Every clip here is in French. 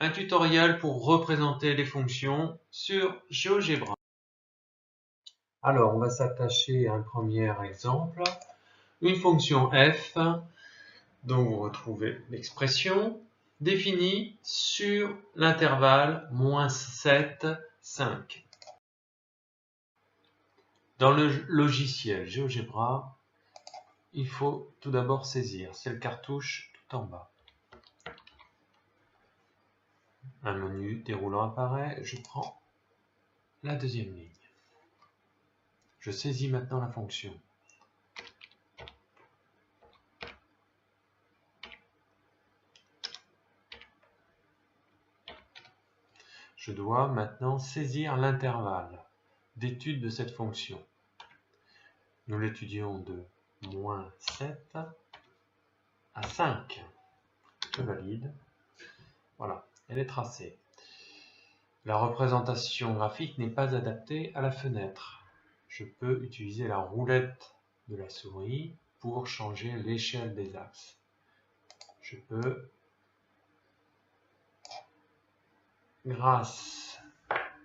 Un tutoriel pour représenter les fonctions sur GeoGebra. Alors, on va s'attacher à un premier exemple. Une fonction f, dont vous retrouvez l'expression, définie sur l'intervalle -7, 5. Dans le logiciel GeoGebra, il faut tout d'abord saisir cette cartouche tout en bas. Un menu déroulant apparaît, je prends la deuxième ligne. Je saisis maintenant la fonction. Je dois maintenant saisir l'intervalle d'étude de cette fonction. Nous l'étudions de -7 à 5. Je valide. Voilà, elle est tracée. La représentation graphique n'est pas adaptée à la fenêtre. Je peux utiliser la roulette de la souris pour changer l'échelle des axes. Je peux, grâce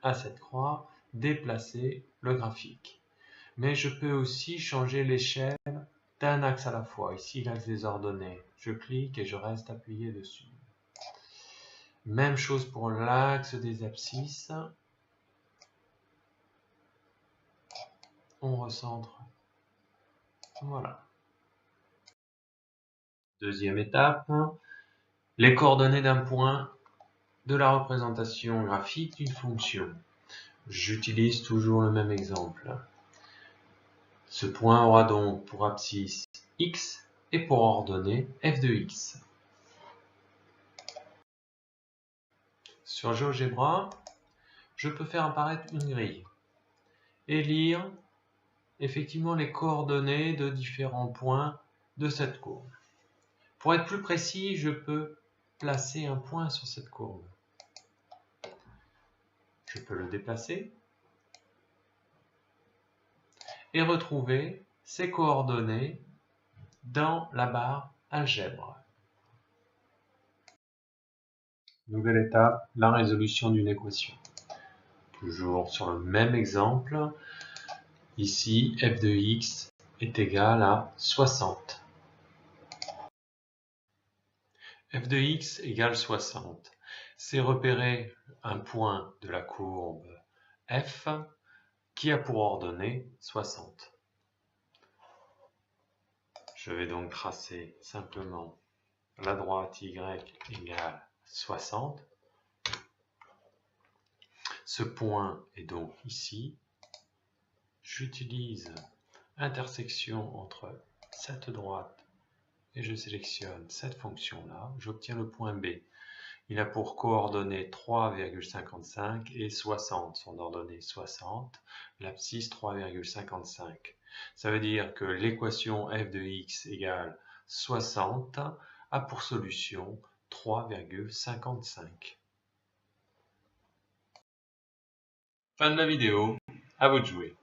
à cette croix, déplacer le graphique. Mais je peux aussi changer l'échelle d'un axe à la fois. Ici, l'axe des ordonnées. Je clique et je reste appuyé dessus. Même chose pour l'axe des abscisses. On recentre. Voilà. Deuxième étape, les coordonnées d'un point de la représentation graphique d'une fonction. J'utilise toujours le même exemple. Ce point aura donc pour abscisse x et pour ordonnée f de x. Sur GeoGebra, je peux faire apparaître une grille et lire effectivement les coordonnées de différents points de cette courbe. Pour être plus précis, je peux placer un point sur cette courbe. Je peux le déplacer et retrouver ces coordonnées dans la barre algèbre. Nouvelle étape, la résolution d'une équation. Toujours sur le même exemple, ici f de x est égal à 60. f de x égale 60. C'est repérer un point de la courbe f qui a pour ordonnée 60. Je vais donc tracer simplement la droite y égale 60. Ce point est donc ici. J'utilise intersection entre cette droite et je sélectionne cette fonction-là. J'obtiens le point B. Il a pour coordonnées 3,55 et 60. Son ordonnée 60, l'abscisse 3,55. Ça veut dire que l'équation f de x égale 60 a pour solution 3,55. Fin de la vidéo, à vous de jouer.